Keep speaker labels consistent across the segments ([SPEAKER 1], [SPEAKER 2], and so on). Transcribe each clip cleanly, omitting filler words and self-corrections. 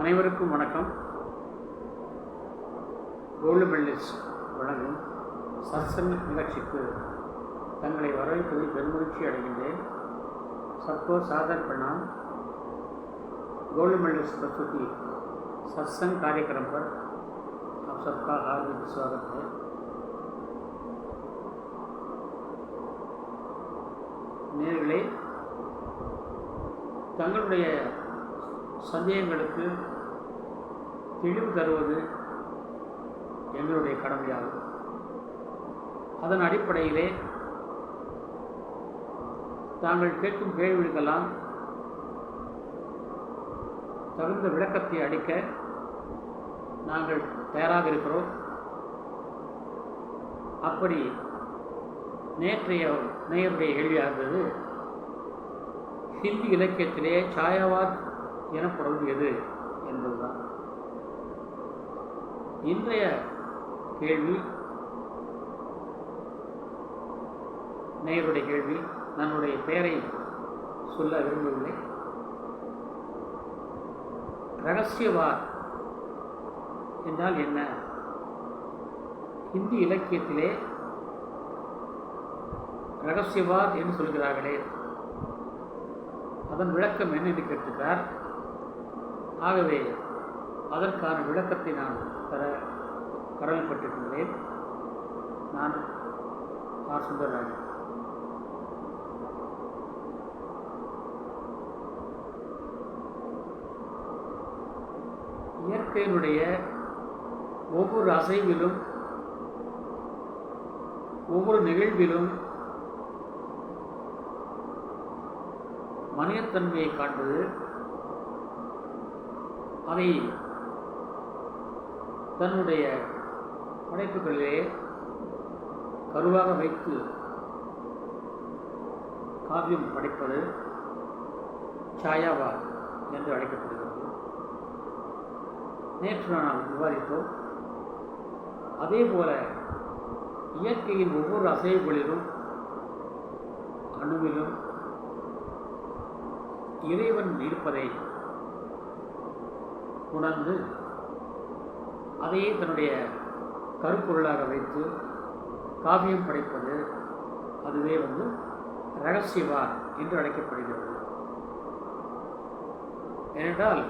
[SPEAKER 1] அனைவருக்கும் வணக்கம். Gold medalist வழங்கும் சத்சங்க நிகழ்ச்சிக்கு தங்களை வரவேற்பதில் பெருமகிழ்ச்சி அடைகின்றேன். सबको सादर प्रणाम. गोल्ड मेडलिस्ट प्रस्तुति सत्संग कार्यक्रम पर आप सबका हार्दिक स्वागत है. நேயர்களே, தங்களுடைய சந்தேகங்களுக்கு தெளிவு தருவது எங்களுடைய கடமையாகும். அதன் அடிப்படையிலே தாங்கள் கேட்கும் கேள்விகளுக்கெல்லாம் தகுந்த விளக்கத்தை அளிக்க நாங்கள் தயாராக இருக்கிறோம். அப்படி நேற்றைய நேயருடைய கேள்வியாக இருந்தது, ஹிந்தி இலக்கியத்திலே சாயாவாத் எனப்படுவது எது என்பதுதான். இன்றைய கேள்வி, நேயருடைய கேள்வி, நம்முடைய பெயரை சொல்ல விரும்பவில்லை. ரகசியவாத் என்றால் என்ன? ஹிந்தி இலக்கியத்திலே ரகசியவாத் என்று சொல்கிறார்களே, அதன் விளக்கம் என்ன என்று கேட்டிருக்கிறார். ஆகவே அதற்கான விளக்கத்தை நான் தர கடமைப்பட்டிருக்கின்றேன். நான் ஆர். சுந்தரராஜன். இயற்கையினுடைய ஒவ்வொரு அசைவிலும் ஒவ்வொரு நிகழ்விலும் மனிதத்தன்மையை காண்பது, அதை தன்னுடைய படைப்புகளிலே கருவாக வைத்து காவியம் படைப்பது சாயாவாத் என்று அழைக்கப்படுகிறது. நேற்று நாம் விவாதித்தோம். அதே போல இயற்கையின் ஒவ்வொரு அசைவுகளிலும் அணுவிலும் இறைவன் இருப்பதை உணர்ந்து அதையே தன்னுடைய கருப்பொருளாக வைத்து காவியம் படைப்பது, அதுவே ரகசியவாத் என்று அழைக்கப்படுகிறது. ஏனென்றால்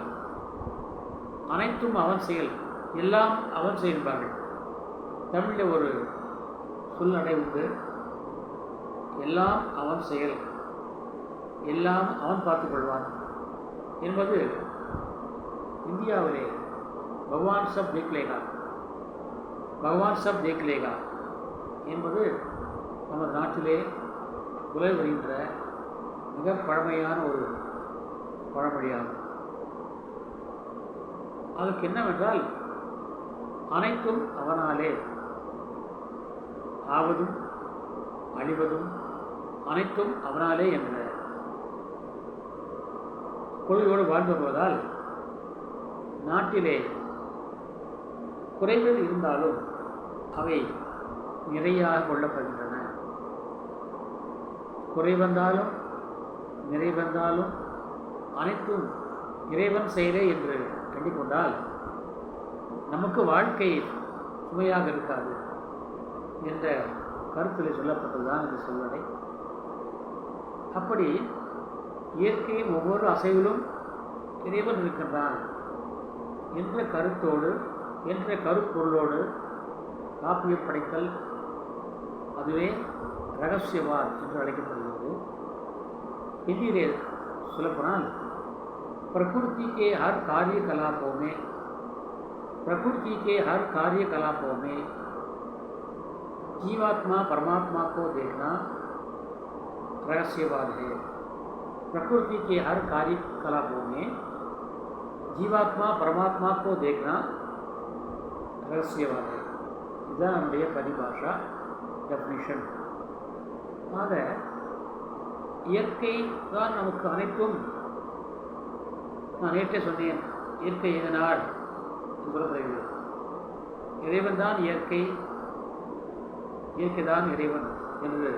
[SPEAKER 1] அனைத்தும் அவன் செயல், எல்லாம் அவன் செயல்பார்கள். தமிழில் ஒரு சொல்நடை உண்டு, எல்லாம் அவன் செயல், எல்லாம் அவன் பார்த்துக் கொள்வான் என்பது இந்தியாவிலே பகவான் சப் தேக்லேகா, பகவான் சப் தேக்லேகா என்பது நமது நாட்டிலே உலகி வருகின்ற மிக பழமையான ஒரு பழமொழியாகும். அதற்கு என்னவென்றால், அனைத்தும் அவனாலே, ஆவதும் அழிவதும் அனைத்தும் அவனாலே என்ற கொள்கையோடு வாழ்ந்து வருவதால் நாட்டிலே குறைகள் இருந்தாலும் அவை நிறையாக கொள்ளப்படுகின்றன. குறை வந்தாலும் நிறை வந்தாலும் அனைத்தும் இறைவன் செயலே என்று எண்ணிக்கொண்டால் நமக்கு வாழ்க்கை சுமையாக இருக்காது என்ற கருத்தில் சொல்லப்பட்டதுதான் இந்த சொல்வடை. அப்படி இயற்கையின் ஒவ்வொரு அசைவிலும் இறைவன் இருக்கின்றான் என்ற கருத்தோடு, என்ற கருப்பொருளோடு காப்பியம் படைத்தல், அதுவே ரகசியவாத் என்று அழைக்கப்படுகிறது. ஹிந்தியிலே சொல்லப்போனால், प्रकृति के हर कार्यकलापों में, प्रकृति के हर कार्यकलापों में जीवात्मा परमात्मा को देखना रहस्यवाद है. प्रकृति के हर कार्यकलापों में जीवात्मा परमात्मा को देखना रहस्यवाद है. இதுதான் நம்முடைய பரிபாஷா டெஃபினிஷன். ஆக இயற்கை தான் நமக்கு அனைத்தும். நான் நேற்றே சொன்னேன், இயற்கை எதனால் சொல்லப்படுகிறது. இறைவன் தான் இயற்கை, இயற்கை தான் இறைவன் என்று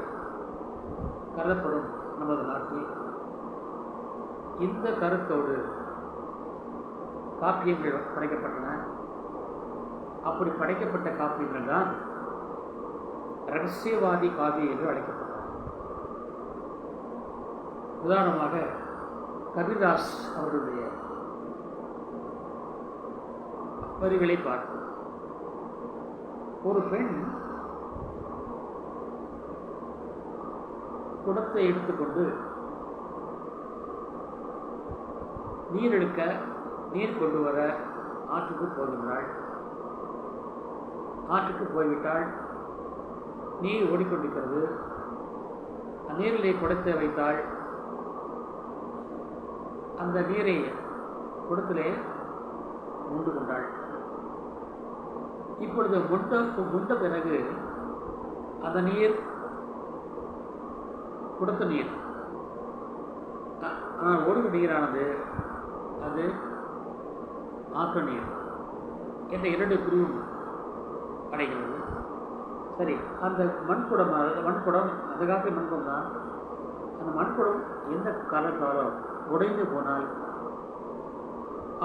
[SPEAKER 1] கருதப்படும் நமது நாட்டில் இந்த கருத்தோடு காப்பியங்கள் படைக்கப்பட்டன. அப்படி படைக்கப்பட்ட காப்பியங்கள் தான் ரகசியவாதி காவியம் என்று அழைக்கப்பட்டன. உதாரணமாக கபிதாஸ் அவருடைய வரிகளை பார்ப்போம். ஒரு பெண் குடத்தை எடுத்துக்கொண்டு நீர் எடுக்க, நீர் கொண்டு வர ஆற்றுக்கு போகின்றாள். ஆற்றுக்கு போய்விட்டாள். நீர் ஓடிக்கொண்டிருக்கிறது. நீரிலே குடத்தை வைத்தாள். அந்த நீரை குடத்திலே மூண்டு கொண்டாள். இப்பொழுது முண்ட பிறகு அந்த நீர் குடத்த நீர் ஓடுகிற நீரானது அது ஆற்று நீர் என்ற 2 பிரிவும் அடைகிறது. சரி, அந்த மண்குடம் அந்த காலத்தில் மண்குடம் தான். அந்த மண்குடம் எந்த காலத்தாலும் உடைந்து போனால்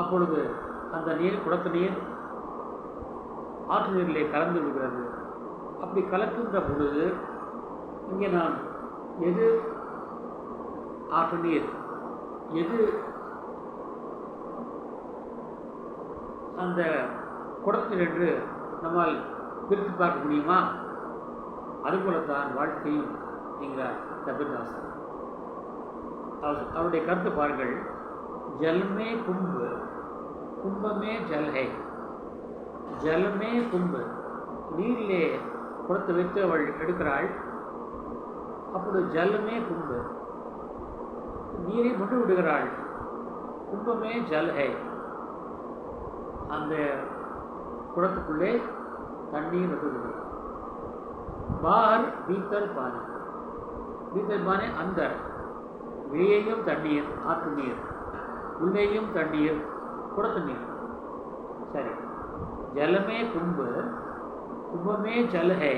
[SPEAKER 1] அப்பொழுது அந்த நீர், குடத்து நீர் ஆற்று நீரிலே கலந்து விடுகிறது. அப்படி கலக்கின்ற பொழுது இங்கே நாம் எது ஆற்று நீர், எது அந்த குடத்தில் என்று நம்மால் பிரித்து பார்க்க முடியுமா? அதுபோலத்தான் வாழ்க்கையும் என்கிறார் கபிதாசர். அவருடைய கருத்து பாருங்கள். ஜல்மே கும்பு, கும்பமே ஜல்ஹை. ஜலமே கும்பு, நீரிலே குடத்தை வைத்து அவள் எடுக்கிறாள். அப்பொழுது ஜலமே கும்பு, நீரை முண்டு விடுகிறாள். கும்பமே ஜல்ஹை, அந்த குடத்துக்குள்ளே தண்ணீர் விடுகிறது. பார் பீத்தர் பானை, பீத்தர் பானை அந்தர், வெளியேயும் தண்ணீர் ஆற்று நீர், உள்ளேயும் தண்ணீர் குடத்து நீர். சரி, ஜலமே கும்பு, கும்பமே ஜல்ஹை,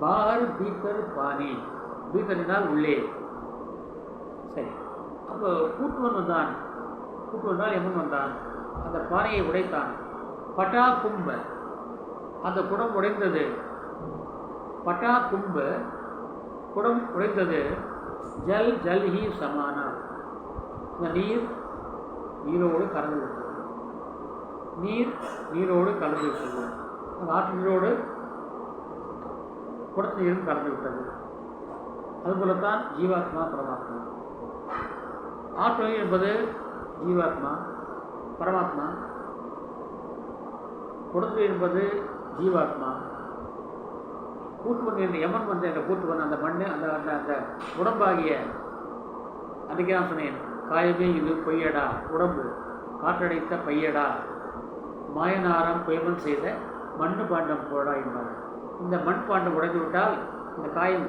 [SPEAKER 1] பார் பீத்தர் பானி, பீத்தரினால் உள்ளே. சரி, அப்போ கூட்டுவன் வந்தான். கூட்டு வந்தால் எம்மன் வந்தான். அந்த பானையை உடைத்தான். பட்டா கும்ப, அந்த குடம் உடைந்தது. பட்டா கும்ப, குடம் உடைந்தது. ஜல் ஜல்ஹி சமானா, இந்த நீர் நீரோடு கலந்து விட்டது. நீர் நீரோடு கலந்து விட்டது. அந்த ஆற்று நீரோடு குடத்து நீரும் கலந்து விட்டது. அதுபோலத்தான் ஜீவாத்மா பரமாத்மா. ஆற்று நீர் என்பது ஜீவாத்மா பரமாத்மா, குடத்து நீர் என்பது ஜீவாத்மா. கூட்டுவன் என்று யமன் வந்த என்ற கூட்டுவன், அந்த மண், அந்த அந்த அந்த உடம்பாகிய, அதுக்கு நான் சொன்னேன், காயமே இது பொய்யடா உடம்பு, காற்றடைத்த பையடா, மாயனாரம் பொய்மன் செய்த மண்ணு பாண்டம் போடா என்பார். இந்த மண் பாண்டம் உடைந்து விட்டால், இந்த காயம்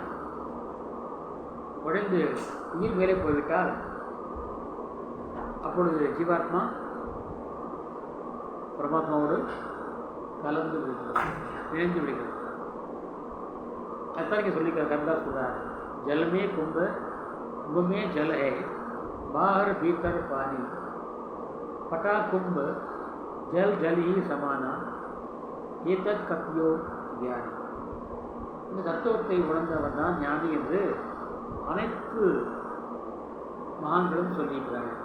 [SPEAKER 1] உடைந்து உயிர் மேலே போய்விட்டால் அப்பொழுது ஜீவாத்மா பரமாத்மாவோடு கலந்து விடுகிறது, இணைந்து விடுகிறது. அதுதான் இங்கே சொல்லிக்கிறார் கபிதாஸ் சொல்றார். ஜலமே கும்ப, கும்பமே ஜல்ஹை, பாஹர் பீத்தர் பானி, பட்டா கும்ப ஜல் ஜலி சமானா, ஏதத் கத்யோ ஞானி. இந்த தத்துவத்தை உணர்ந்தவர் தான் ஞானி என்று அனைத்து மகான்களும் சொல்லியிருக்கிறார்கள்.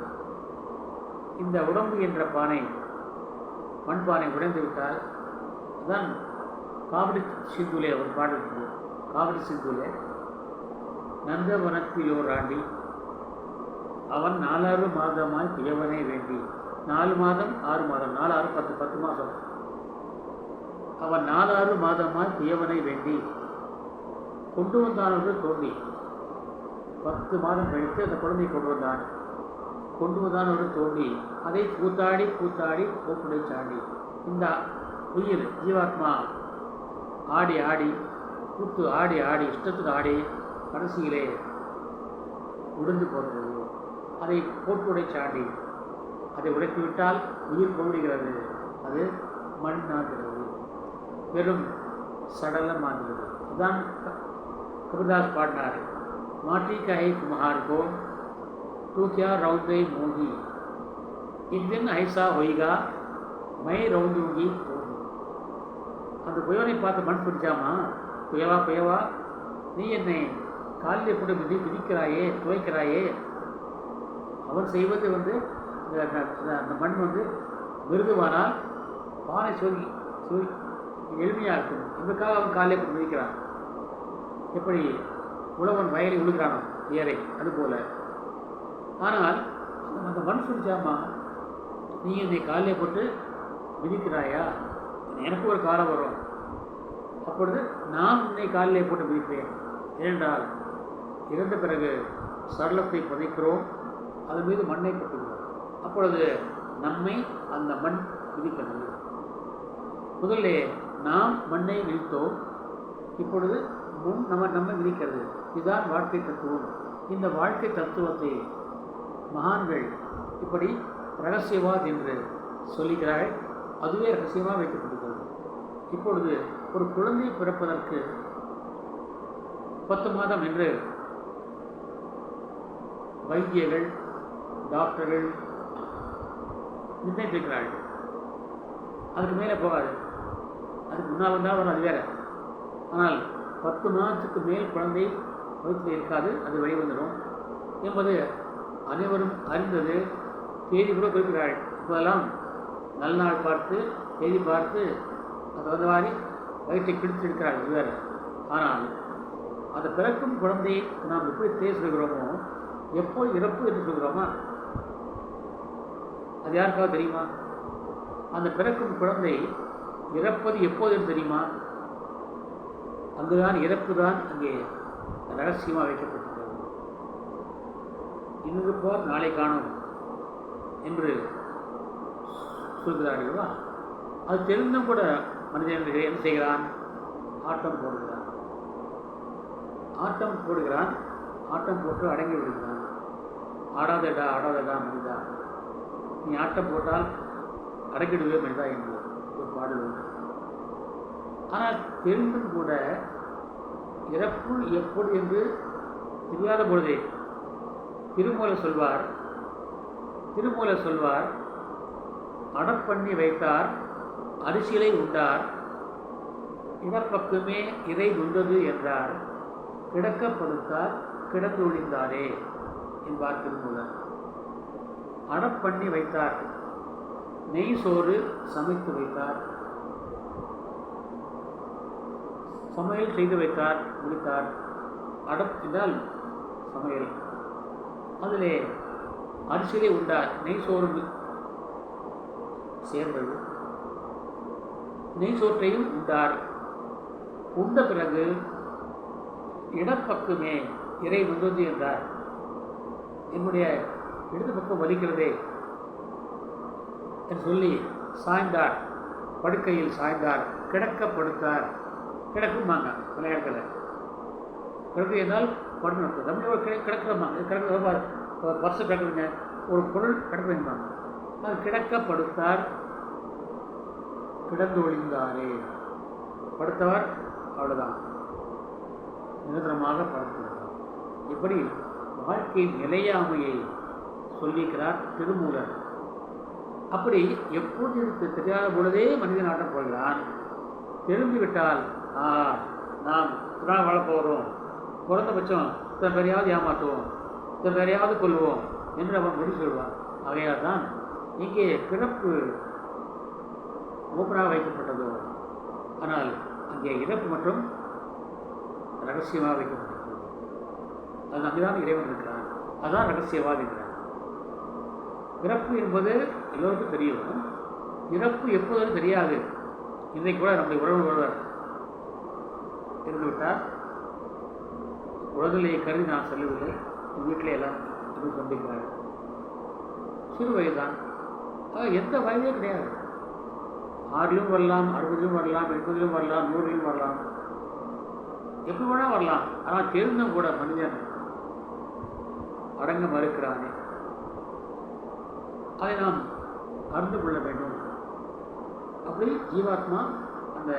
[SPEAKER 1] இந்த உடம்பு என்ற பானை, மண்பானை உடைந்து விட்டால், அதுதான் காவடி சிந்துலே ஒரு பாடல் இருக்குது. காவடி சிந்துலே நந்தவனத்திலோர் ஆண்டி, அவன் 4 மாதமாய் பியவனை வேண்டி. 4 மாதம் 6 மாதம், 4 6 10 10 மாதம். அவன் 4 மாதமாய் பியவனை வேண்டி கொண்டு வந்தானது தோண்டி. 10 மாதம் கழித்து அந்த குழந்தை கொண்டு வந்தான். கொண்டு வந்தானது தோண்டி, அதை கூத்தாடி கூத்தாடி போக்குடை சாண்டி. இந்த உயிர் ஜீவாத்மா ஆடி ஆடி கூத்து ஆடி ஆடி இஷ்டத்துக்கு ஆடி கடைசியிலே உடைந்து போகிறது. அதை போக்குடை சாண்டி, அதை உடைத்துவிட்டால் உயிர் போடுகிறது. அது மண்ணாகிறது, வெறும் சடலமாகிறது. அதுதான் கபிதாஸ் பாடினார். மாட்டி கஹை குமார் கோ तू क्या रौंदे मोगी एक दिन ऐसा होएगा मैं रौंदूंगी होगी. அந்த குயவனை பார்த்து மண் பிடிச்சாமா, குயவா குயவா நீ என்னை காலில் கூட மிதிக்கிறாயே, துவைக்கிறாயே. அவன் செய்வது அந்த மண் மிருதுவானால் பானை சொல்லி எளிமையாக இருக்கும். இதற்காக அவன் காலிலே போட்டு மிதிக்கிறான். எப்படி உழவன் வயலை உழுகிறானோ ஏரை, அதுபோல. ஆனால் அந்த மண் சொல்லிச்சாமா, நீ என்னை காலிலே போட்டு மிதிக்கிறாயா, எனக்கு ஒரு காலம் வரும், அப்பொழுது நான் உன்னை காலிலே போட்டு மிதிப்பேன். ஏனென்றால் இறந்த பிறகு சரளத்தை புதைக்கிறோம், அதன் மீது மண்ணை கொட்டுகிறோம். அப்பொழுது நம்மை அந்த மண் மிதிக்கிறது. முதல்ல நாம் மண்ணை மிதித்தோம், இப்பொழுது நம்மை மிதிக்கிறது. இதுதான் வாழ்க்கை தத்துவம். இந்த வாழ்க்கை தத்துவத்தை மகான்கள் இப்படி ரகசியவாத் என்று சொல்லுகிறார்கள். அதுவே ரகசியமாக வைக்கப்பட்டிருக்கிறது. இப்பொழுது ஒரு குழந்தை பிறப்பதற்கு 10 மாதம் என்று வைத்தியர்கள், டாக்டர்கள் நிர்ணயித்திருக்கிறார்கள். அதுக்கு மேலே போகாது. அதுக்கு முன்னால் வந்தால் வரும், அது வேறு. ஆனால் 10 மாதத்துக்கு மேல் குழந்தை வயிற்றில் இருக்காது, அது வெளிவந்துடும் என்பது அனைவரும் அறிந்தது. தேதி கூட குறிப்பிட்டார்கள். இப்போதெல்லாம் நல்ல நாள் பார்த்து தேதி பார்த்து அது வந்து மாதிரி வயிற்றை பிடித்து இருக்கிறார்கள், இது வேறு. ஆனால் அந்த பிறக்கும் குழந்தையை நாம் எப்படி தேதி சொல்கிறோமோ, எப்போ இறப்பு என்று சொல்கிறோமா, அது யாருக்காவது தெரியுமா? அந்த பிறக்கும் குழந்தை இறப்பது எப்போது என்று தெரியுமா? அங்குதான் இறப்பு தான் அங்கே ரகசியமாக வைக்கப்பட்டிருக்கிறது. இன்று போர் நாளை காணும் என்று சொல்கிறார்களா? அது தெரிந்தும் கூட மனிதன் என்ன செய்கிறான்? ஆட்டம் போடுகிறான். ஆட்டம் போட்டு அடங்கி விடுகிறான். ஆடாதடா மனிதா, நீ ஆட்டம் போட்டால் அடங்கிடுவே மனிதா என்று ஒரு பாடல் உண்டு. ஆனால் தெரிந்தும் கூட இறப்பு எப்படி என்று தெரியாத பொழுதே திருமூலர் சொல்வார், அடப்பண்ணி வைத்தார் அரிசிலை உண்டார், இடப்பக்குமே இறை உண்டது என்றார், கிடக்கப்படுத்தார் கிடந்து ஒழிந்தாரே என்பார் திருமூலர். அடப்பண்ணி வைத்தார், நெய் சோறு சமைத்து வைத்தார், சமையல் செய்து வைத்தார், முடித்தார். அடப் என்றால் சமையல். அதிலே அரிசியிலே உண்டார், நெய் சோறு சேர்ந்தது. நெய் சோற்றையும் உண்டார். உண்ட பிறகு இடப்பக்குமே இறை வந்தது என்றார். என்னுடைய இடது பக்கம் வலிக்கிறதே என்று சொல்லி சாய்ந்தார், படுக்கையில் சாய்ந்தார், கிடக்கப்படுத்தார். கிடக்குமாங்க பல இடத்துல. கிடக்கு என்றால் படுத்து தமிழ் கிடக்கிறோமாங்க, கிடக்க பர்ஸு கிடக்குதுங்க, ஒரு பொருள் கிடக்குதுங்க, அது கிடக்கப்படுத்தார் கிடந்து ஒழிந்தாரே. படுத்தவர் அவ்வளோதான், நிரந்தரமாக படுத்துகிறார். இப்படி வாழ்க்கையின் நிலையாமையை சொல்லிக்கிறார் திருமூலர். அப்படி எப்போது எனக்கு தெரியாத பொழுதே மனிதன் ஆட்டம் போகிறான். தெரிந்துவிட்டால் நாம் தான் வாழப்போகிறோம், குறைந்தபட்சம் இத்தனை பேரையாவது ஏமாற்றுவோம், இத்தனை பேரையாவது கொள்வோம் என்று அவன் முடிவு சொல்வான். ஆகையால் தான் இங்கே பிறப்பு ஓப்பனாக வைக்கப்பட்டதோ, ஆனால் அங்கே இறப்பு மற்றும் ரகசியமாக வைக்கப்பட்டிருக்கிறது. அது அங்குதான் இறைவன் இருக்கிறான், அதுதான் ரகசியவாக இருக்கிறான். பிறப்பு என்பது எல்லோருக்கும் தெரியும், இறப்பு எப்போதும் தெரியாது. இன்றைக்கு கூட நம்முடைய உறவு ஒருவர் இருந்துவிட்டார். உலகிலே கருதி நான் செல்லவில்லை, என் வீட்டிலே எல்லாம் இது சந்திக்கிறார்கள். சிறு வயதுதான், எந்த வயதே கிடையாது. 6லும் வரலாம், 60லும் வரலாம், 80லும் வரலாம், 100லும் வரலாம், எப்படி வேணால் வரலாம். ஆனால் தெரிந்தும் கூட மனிதன் அடங்க மறுக்கிறானே, அதை நாம் அறிந்து கொள்ள வேண்டும். அப்படி ஜீவாத்மா அந்த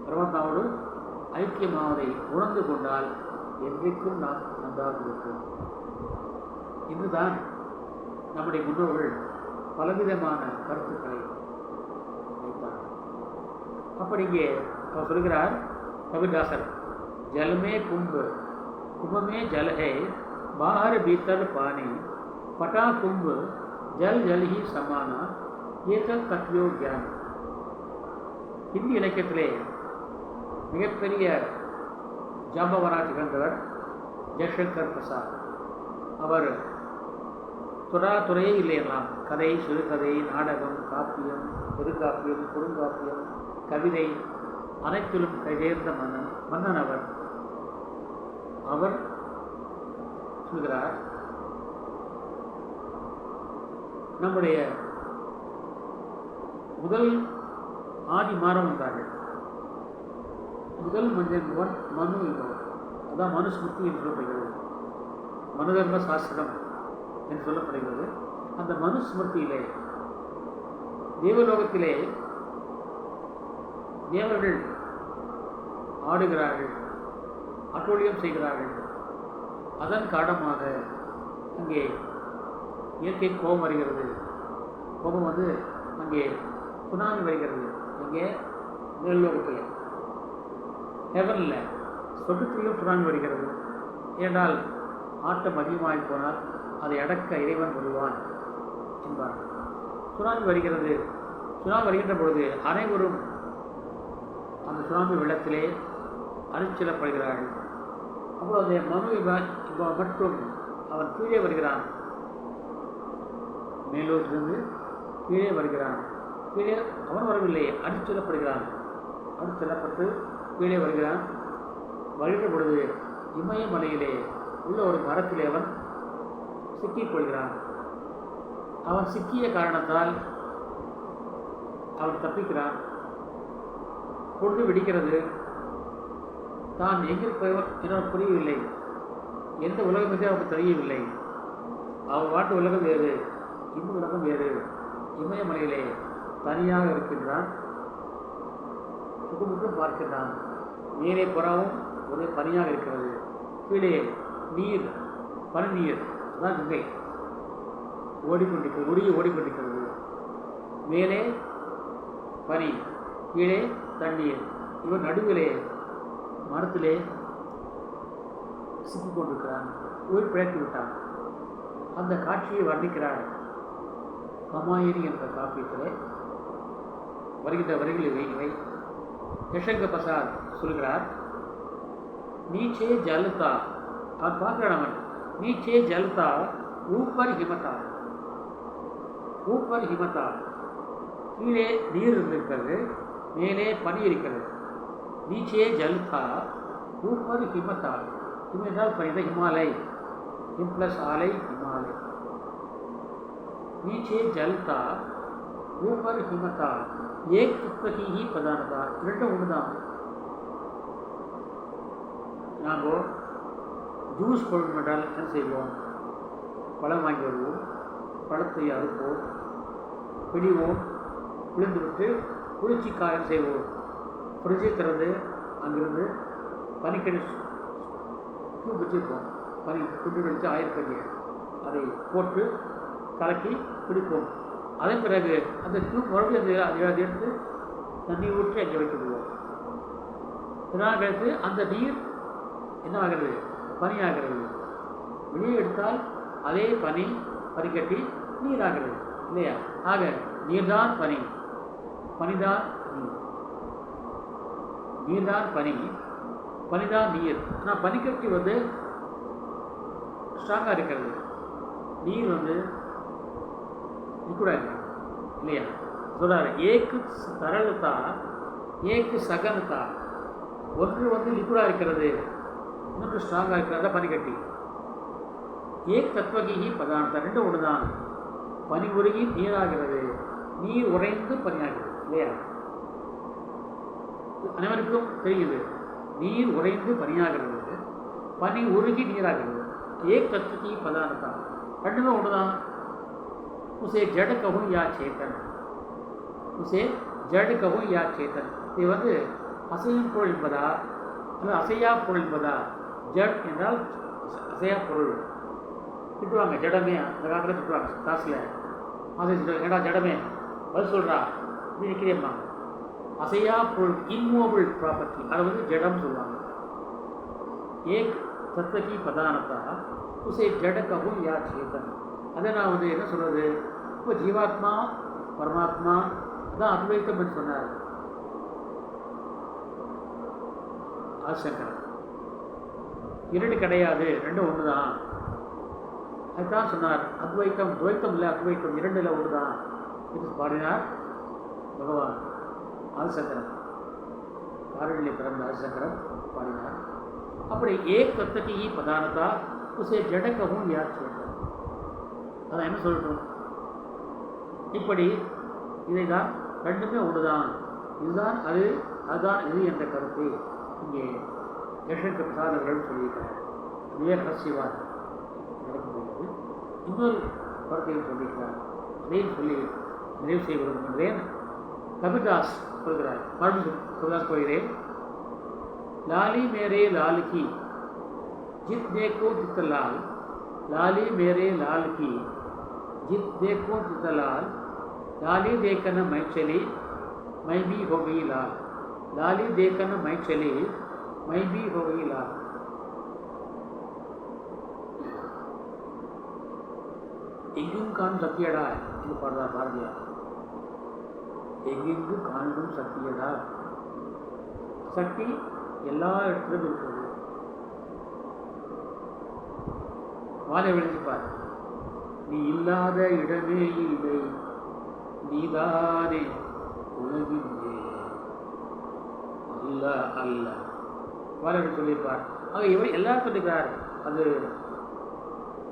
[SPEAKER 1] பரமாத்மாவோடு ஐக்கியமாவதை உணர்ந்து கொண்டால் என்றைக்கும் நாம் நன்றாக இருக்கும். இதுதான் நம்முடைய முன்னோர்கள் பலவிதமான கருத்துக்களை வைத்தார்கள். அப்படி இங்கே அவர் சொல்கிறார் கவிதாசர், ஜலமே கும்பு கும்பமே ஜல் है बाहर भीतर पानी पटा कुंभ जल जल ही समाना ये तत्वो ज्ञान. ஹிந்தி இலக்கியத்திலே மிகப்பெரிய ஜாம்பவராக திகழ்ந்தவர் ஜெய்சங்கர் பிரசாத். அவர் துறையே இல்லையெல்லாம் கதை, சிறுகதை, நாடகம், காப்பியம், பெருங்காப்பியம், குறுங்காப்பியம், கவிதை அனைத்திலும் கைதேர்ந்த மன்னன் அவர் சொல்கிறார், நம்முடைய முதல் ஆதி மாறம் வந்தார்கள். முதல் மனிதன் மனு என்பவர், அதான் மனுஸ்மிருதி என்று சொல்லப்படுகிறது, மனுதர்ம சாஸ்திரம் என்று சொல்லப்படுகிறது. அந்த மனுஸ்மிருதியிலே தேவலோகத்திலே தேவர்கள் ஆடுகிறார்கள், அட்டூழியம் செய்கிறார்கள். அதன் காரணமாக அங்கே இயற்கை கோபம் வருகிறது. கோபம் வந்து அங்கே சுனாமி வருகிறது. அங்கே மேல்லோகத்தில் ஹெவனில் சொட்டுத்திலையும் சுனாமி வருகிறது. ஏனால் ஆட்டம் அதிகமாகி போனால் அதை அடக்க இறைவன் வருவான் என்பார்கள். சுனாமி வருகிறது. சுனாமி வருகின்ற பொழுது அனைவரும் அந்த சுனாமி வெள்ளத்திலே அரிச்சலப்படுகிறார்கள். அப்போ அந்த மனு மட்டும் அவன் கீழே வருகிறான், மேலூரிலிருந்து கீழே வருகிறான். கீழே அவன் வரவில்லை, அடிச்சொல்லப்படுகிறான். அடிச்சொல்லப்பட்டு கீழே வருகிறான். வருகின்ற பொழுது இமயமலையிலே உள்ள ஒரு மரத்திலே அவன் சிக்கிக் கொள்கிறான். அவன் சிக்கிய காரணத்தால் அவன் தப்பிக்கிறான். பொழுது விடுகிறது. தான் எங்கிருப்பவர் என புரியவில்லை. எந்த உலகம் என்று அவனுக்கு தெரியவில்லை. அவன் வாட்டு உலகம் வேறு, இந்த உலகம் வேறு. இமயமலையிலே தனியாக இருக்கின்றான். சுகமுற்றும் பார்க்கின்றான். மேலே புறாவும் ஒரே பனியாக இருக்கிறது. கீழே நீர், பனிநீர், அதான் கங்கை ஓடிக்கொண்டிருக்கிறது, ஒடிய ஓடிக்கொண்டிருக்கிறது. மேலே பனி, கீழே தண்ணீர். இவன் நடுவிலே மரத்திலே சிக்கிக் கொண்டிருக்கிறான். உயிர் பிழைத்து விட்டான். அந்த காட்சியை வர்ணிக்கிறார் கமாயினி என்ற காப்பியத்திலே வருகின்ற வரிகள் இவை. ஜெய்சங்கர் பிரசாத் சொல்கிறார், நீச்சே ஜலதா, அவன் பார்க்கிறான். அவன் நீச்சே ஜலதா ஊப்பர் ஹிமதா, ஊப்பர் ஹிமதா, கீழே நீர் இருந்திருக்கிறது, மேலே பனி இருக்கிறது. நீச்சே ஜல்தா ஊப்பர் ஹிமதா, ஹிம் என்றால் பனி, ஹிமாலய், ஹிம் பிளஸ் ஆலை ஹிமாலய். நீச்சே ஜல்தா ஊப்பர் ஹிமதா ஏக் துப்பகி பிரதானதா, இரண்டும் ஒன்று தான். நாங்கள் ஜூஸ் போடணும் என்றால் என்ன செய்வோம்? பழம் வாங்கி வருவோம், பழத்தை அறுப்போம், பிடிவோம், விழுந்துவிட்டு குளிர்ச்சி காயம் செய்வோம். ஃப்ரிட்ஜை திறந்து அங்கிருந்து பனிக்கடி டியூப் வச்சுருப்போம். பனி குண்டு வெடித்து ஆயிரக்கல்லியை அதை போட்டு கலக்கி பிடிப்போம். அதன் பிறகு அந்த டியூப் மறுபடியும் அதை எடுத்து தண்ணி ஊற்றி அங்கே வைக்கிடுவோம். இதனால் கழித்து அந்த நீர் என்ன ஆகிறது? பனியாகிறது. வெளியே எடுத்தால் அதே பனி பனிக்கட்டி நீராகிறது இல்லையா? ஆக நீர்தான் பனி, பனிதான் நீர், நீர்தான் பனி, பனிதான் நீர். ஆனால் பனிக்கட்டி வந்து ஸ்ட்ராங்காக இருக்கிறது, நீர் வந்து லிக்விடாக இருக்கிறது இல்லையா? சொல்கிறார், ஏக்கு சரளதா ஏக்கு சகனதா, ஒன்று வந்து லிக்விடாக இருக்கிறது, இன்னொன்று ஸ்ட்ராங்காக இருக்கிறதா பனிக்கட்டி. ஏக் தத்வகி பதார்த்தம், ரெண்டும் ஒன்று தான். பனி உருகி நீராகிறது, நீர் உறைந்து பனியாகிறது இல்லையா? அனைவருக்கும் தெரியுது, நீர் உறைந்து பனியாகிறது, பனி உருகி நீராகிறது. ஏக் தத்வகி பதார்த்தம், ரெண்டுமே ஒன்று தான். உசே ஜட கஹும் யா சேத்தன், உசே ஜட் கஹும் யா சேத்தன். இது வந்து அசையும் பொருள் என்பதா அல்லது அசையா பொருள் என்பதா? ஜட் என்றால் அசையா பொருள், திட்டுவாங்க, ஜடமே அந்த காலத்தில் திட்டுவாங்க கிளாஸில். ஆசிரியர் திட்டுவாங்க, ஏடா ஜடமே பதில் சொல்கிறா இப்படி நிற்கிறேம்மா. அசையா பொருள் இம்மூவபிள் ப்ராப்பர்ட்டி, அதை வந்து ஜடம் சொல்லுவாங்க. ஏக் தத்தகி பதானத்தா உசை ஜடக்கவும் யா சேதன். அதை நான் வந்து என்ன சொல்கிறது, இப்போ ஜீவாத்மா பரமாத்மா தான் அத்வைத்தம் என்று சொன்னார் ஆதிசங்கரன். இரண்டு கிடையாது, ரெண்டும் ஒன்று தான். அதுதான் சொன்னார். அத்வைத்தம் துவைத்தம் இல்லை, அத்வைத்தம் இரண்டில் ஒன்று தான் என்று பாடினார் பகவான் ஆதிசங்கரன். காரணிலே பிறந்த ஆதிசங்கரன் பாடினார். அப்படி ஏக் தத்தகி பதானத்தா உசே ஜடக்கவும் யார் சேர்ந்தார். அதான் என்ன சொல்லட்டும், இப்படி இதை தான் ரெண்டுமே ஒன்று தான், இதுதான் அது, அதுதான் இது என்ற கருத்தை இங்கே ஜெயசங்கர பிரசாதர்கள் சொல்லியிருக்கிறார். அதுவே ரகசியவாதம் நடக்கும்போது இன்னொரு கருத்தையும் சொல்லியிருக்கிறார். அதையும் சொல்லி நிறைவு செய்ய விரும்புகின்றேன். கபிதாஸ் சொல்கிறார், மறுபடியும் கபிதாஸ் போகிறேன். लाली मेरे लाल की जित देखो जित लाल, लाली मेरे लाल की जित देखो जित लाल, लाली देखन मैं चली मैं भी हो गई लाल, लाली देखन मैं चली मैं भी हो गई लाल. எங்கும் காணும் சத்தியடா என்று பாடுறார் பாரதியார். எங்கெங்கு காணும் சத்தியடா, சக்தி எல்லா இடத்திலும் இருக்கிறது. வாழை விளைஞ்சிப்பார். நீ இல்லாத இடமே இல்லை, நீதானே உலகின்றே அல்ல அல்ல வாழை சொல்லியிருப்பார். ஆக இவை எல்லாரும் சொல்லிக்கிறார். அது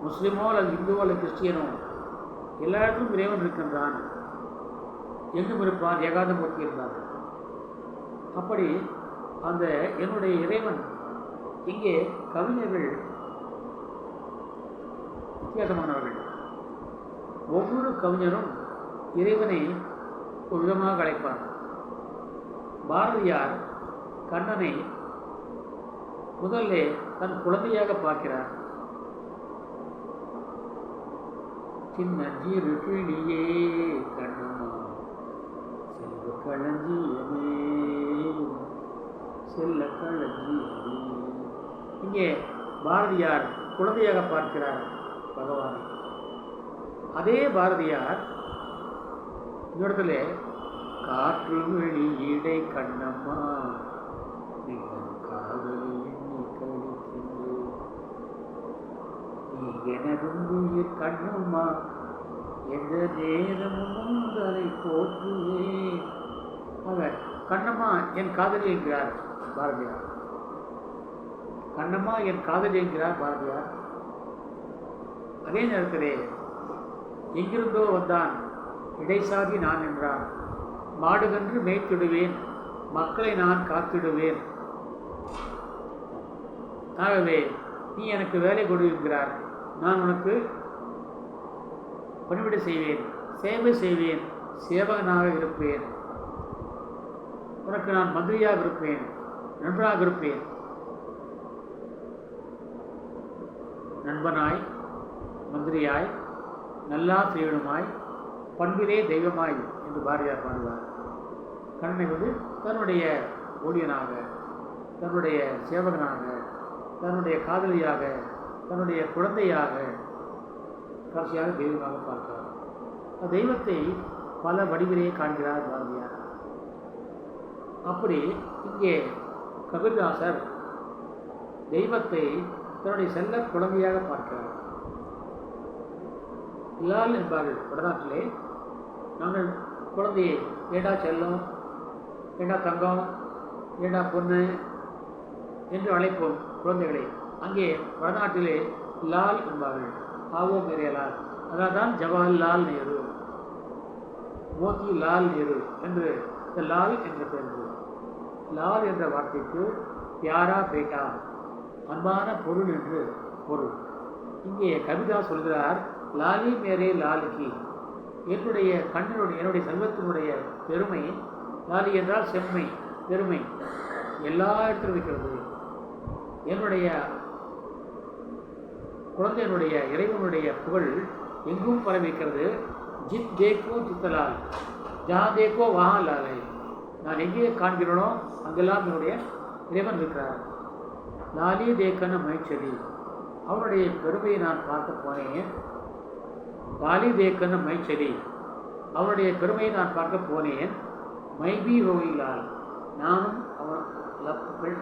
[SPEAKER 1] முஸ்லிமோ அல்லது இந்துவோ அல்லது கிறிஸ்டியனோ எல்லா இடத்திலும் இறைவன் இருக்கின்றான். எங்கும் இருப்பான், ஏகாதமூர்த்தி இருந்தார். அப்படி அந்த என்னுடைய இறைவன் இங்கே கவிஞர்கள் வித்தியாசமானவர்கள். ஒவ்வொரு கவிஞரும் இறைவனை ஒரு விதமாக அழைப்பார். பாரதியார் கண்ணனை முதல்ல தன் குழந்தையாக பார்க்கிறார். சின்ன ஜீருக்கிளியே கண்ணம்மா செல்வ களஞ்சியமே செல்ல களஞ்சியமே. இங்கே பாரதியார் குழந்தையாக பார்க்கிறார் பகவானை. அதே பாரதியார் இந்த இடத்துல காற்று வெளியீடை கண்ணம்மா நீங்கள் காதலி எண்ணி கழிக்கின்றே நீ எனதும் உயிர் கண்ணம்மா எந்த நேரமும் உங்களை போற்றுவேன். அவர் கண்ணம்மா என் காதலி என்கிறார் பாரதியார். கண்ணம்மா என் காதலி என்கிறார் பாரதியார். அதே நேரத்திலே எங்கிருந்தோ வந்தான் இடைசாதி நான் என்றான். மாடுகன்று மேய்த்திடுவேன், மக்களை நான் காத்திடுவேன். ஆகவே நீ எனக்கு வேலை கொடு என்கிறார். நான் உனக்கு பணிவிடை செய்வேன், சேவை செய்வேன், சேவகனாக இருப்பேன், உனக்கு நான் மந்திரியாக இருப்பேன், நன்றாக இருப்பேன், நண்பனாய் மந்திரியாய் நல்லாசிரியனுமாய் பண்பிலே தெய்வமாய் என்று பாரதியார் பாடுவார். கண்ணனை வந்து தன்னுடைய ஊழியனாக, தன்னுடைய சேவகனாக, தன்னுடைய காதலியாக, தன்னுடைய குழந்தையாக, கடைசியாக தெய்வமாக பார்க்கிறார். தெய்வத்தை பல வடிவிலே காண்கிறார் பாரதியார். அப்படி இங்கே கபீர்தாசர் தெய்வத்தை தன்னுடைய செல்ல குழந்தையாக பார்க்கிறார். லால் என்பார்கள் வடநாட்டிலே. நாங்கள் குழந்தையை ஏடா செல்லம், ஏடா தங்கம், ஏடா பொண்ணு என்று அழைப்போம் குழந்தைகளை. அங்கே வடநாட்டிலே லால் என்பார்கள். ஆவோ மேரே லால். அதனால் தான் ஜவஹர்லால் நேரு, மோதிலால் நேரு என்று இந்த லால் என்ற பெயர். லால் என்ற வார்த்தைக்கு பியாரா பேட்டா, அன்பான பொருள் என்று பொருள். இங்கே கவிதா சொல்கிறார், லாலி மேரே லாலுக்கு, என்னுடைய கண்ணினுடைய என்னுடைய செல்வத்தினுடைய பெருமை. லாலி என்றால் செம்மை, பெருமை எல்லா இடத்திலும் இருக்கிறது. என்னுடைய குழந்தையினுடைய இறைவனுடைய புகழ் எங்கும் பரவிக்கிறது. ஜித் தேக்கோ ஜித்தலால், ஜா தேக்கோ வஹா லாலை. நான் எங்கே காண்கிறனோ அங்கெல்லாம் என்னுடைய இறைவன் இருக்கிறார். லாலி தேக்கன மைச்சலி, அவனுடைய பெருமையை நான் பார்க்க போனேன். வாலி தேக்கன மைச்சலி, அவனுடைய பெருமையை நான் பார்க்க போனேன். மைபி ரோயிலால், நானும் அவன்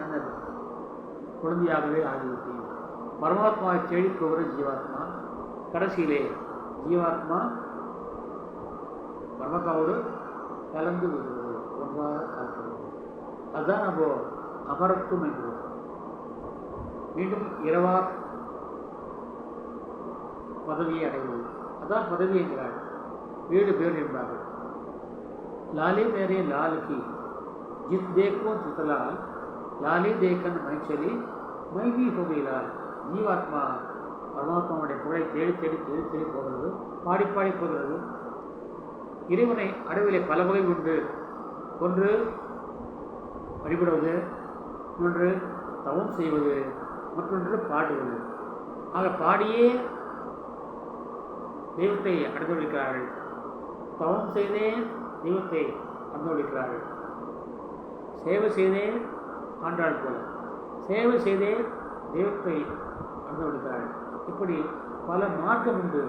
[SPEAKER 1] அந்த குழந்தையாகவே ஆகிவிட்டேன். பரமாத்மாவை தேடி போகிற ஜீவாத்மா கடைசியிலே ஜீவாத்மா பரமாத்மாவோடு கலந்து விடுவது, ஒன்றாக கலக்கிறது. அதுதான் நம்ம அமரத்துவம் என்கிறோம். மீண்டும் இரவா பதவியை அடைவது, அதான் பதவி என்கிறார். வீடு பேர் என்பார்கள். லாலே மேரே லாலுக்கு ஜித் தேக்கோ ஜித்தலால், லாலே தேக்கன் மைச்சலி மைபி ஹோகைலால். ஜீவாத்மா பரமாத்மாவுடைய புகழை தேடி தேடி தேடி தேடி போகிறது, பாடி பாடி போகிறது. இறைவனை அடைவிலே பல வகை உண்டு. ஒன்று வழிபடுவது, இன்னொன்று தவம் செய்வது, மற்றொன்று பாடுவது. ஆக பாடியே தெய்வத்தை அடைந்துவிடுகிறார்கள், தவம் செய்தே தெய்வத்தை அடைந்துவிடுகிறார்கள், சேவை செய்தே ஆண்டாள் போல சேவை செய்தே தெய்வத்தை அடைந்துவிடுகிறார்கள். இப்படி பல மார்க்கம் உண்டு.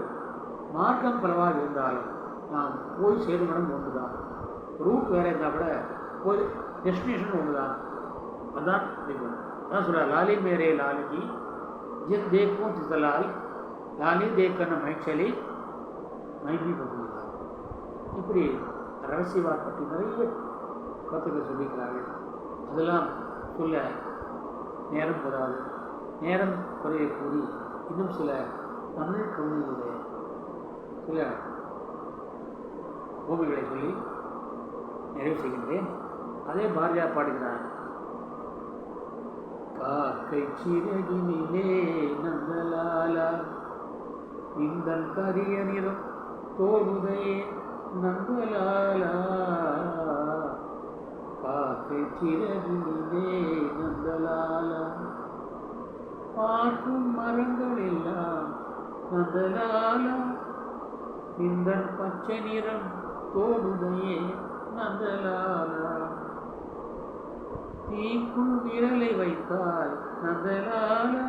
[SPEAKER 1] மார்க்கம் பலவாக இருந்தாலும் நாம் போய் சேருமிடம் ஒன்று தான். ரூட் வேறு இருந்தால் கூட போய் டெஸ்டினேஷன் ஒன்று தான். அதுதான் அதான் சொல்கிறார். லாலி மேரே லாலுக்கு ஜித் தேக்கோ ஜித்தலால், லாலி தேக்கன மைச்சலி மைபி பகுதியால். இப்படி ரகசியவார் பற்றி நிறைய கருத்துக்கள் சொல்லிக்கிறார்கள். அதெல்லாம் சொல்ல நேரம் போதாது. நேரம் குறைய கூறி இன்னும் சில தமிழ் கவிதைகளுடைய சில ஓவியங்களை சொல்லி நிறைவு செய்கின்றேன். அதே பாரதியார் பாடுகிறார். காக்கை சிறகினிலே நந்தலாலா, இந்தன் கரிய நிறம் தோடுதையே நந்தலாலா. காக்கை சிறகினிலே நந்தலாலா, பார்க்கும் மரங்கள் எல்லாம் நந்தலாலா. இந்தன் பச்சை நிறம் தோடுதையே நந்தலாலா. தீக்குள் விரலை வைத்தால் நந்தலாலா,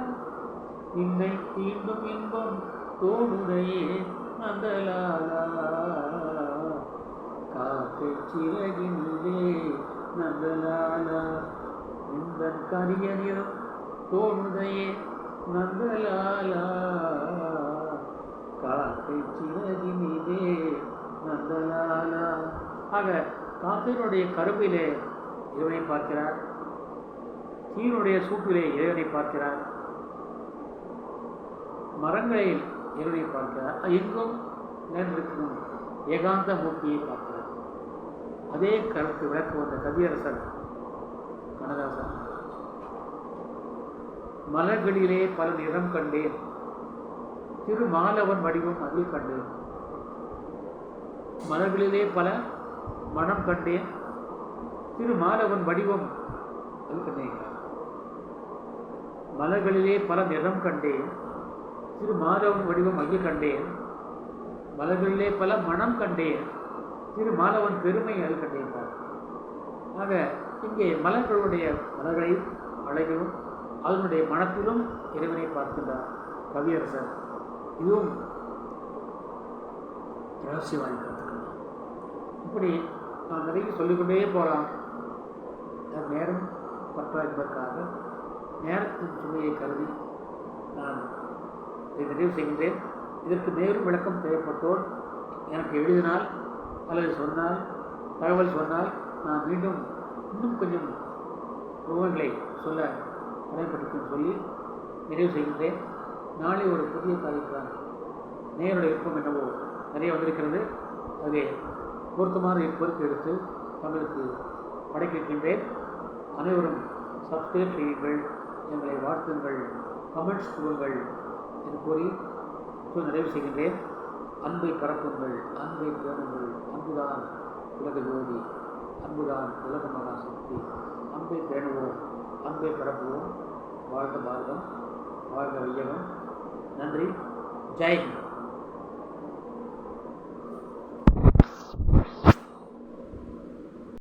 [SPEAKER 1] இன்னை தீண்டும் இன்பம் தோடுதையே நந்தலாலா. காக்கை சிறகினிலே நந்தலாலா, இந்தன் கரிய நிறம் தோடுதையே நந்தலாலா. காக்கை சிறகினிலே நந்தலாலா. ஆக காக்கையினுடைய கரும்பிலே இறைவனை பார்க்கிறார், தீனுடைய சூட்டிலே இறைவனை பார்க்கிறார், மரங்களில் இறைவனை பார்க்கிறார், எங்கும் நேர்ந்திருக்கும் ஏகாந்த மூர்த்தியை பார்க்கிறார். அதே கருத்து விளக்க வந்த கவியரசர் கண்ணதாசன். மலர்களிலே பல நிறம் கண்டேன், திரு மாலவன் வடிவம் அதில் கண்டேன். மலர்களிலே பல மனம் கண்டேன், திரு மாலவன் வடிவம் அதில் கண்டேன். மலர்களிலே பல நிறம் கண்டேன், திரு மாலவன் வடிவம் அதில் கண்டேன். மலர்களிலே பல மனம் கண்டேன், திரு மாலவன் பெருமை அதில் கண்டேன். ஆக இங்கே மலர்களுடைய மலர்களையும் அழகிலும் அதனுடைய மனத்திலும் இறைவனை பார்க்கின்றார் கவியரசர். இதுவும் ரகசியவாதி கருத்துக்கள். இப்படி நான் நிறைய சொல்லிக்கொண்டே போகலாம். நேரம் பற்றா என்பதற்காக நேரத்தின் சுமையை கருதி நான் இதை நிறைவு செய்கின்றேன். இதற்கு மேலும் விளக்கம் தேவைப்பட்டோர் எனக்கு எழுதினால் அல்லது சொன்னால், தகவல் சொன்னால் நான் மீண்டும் இன்னும் கொஞ்சம் உருவங்களை சொல்ல கடமைப்பட்டிருக்குன்னு சொல்லி நிறைவு செய்கின்றேன். நாளை ஒரு புதிய காரியத்தான் நேருடைய விருப்பம் என்னவோ நிறைய வந்திருக்கிறது. அதை பொருத்தமான பொறுப்பு எடுத்து தங்களுக்கு படைக்கின்றேன். அனைவரும் சப்ஸ்கிரைப் செய்யுங்கள், எங்களை வாழ்த்துங்கள், கமெண்ட்ஸ் கூறுங்கள் என்று கூறி நிறைவு செய்கின்றேன். அன்பை பரப்புங்கள், அன்பை பேணுங்கள். அன்புதான் உலக ஜோதி, அன்புதான் உலக மகாசக்தி. அன்பை பேணுவோம், அன்பை பரப்புவோம். வாழ்க பாரதம், வாழ்க வையகம், நன்றி. ஜெய் ஹிந்த்.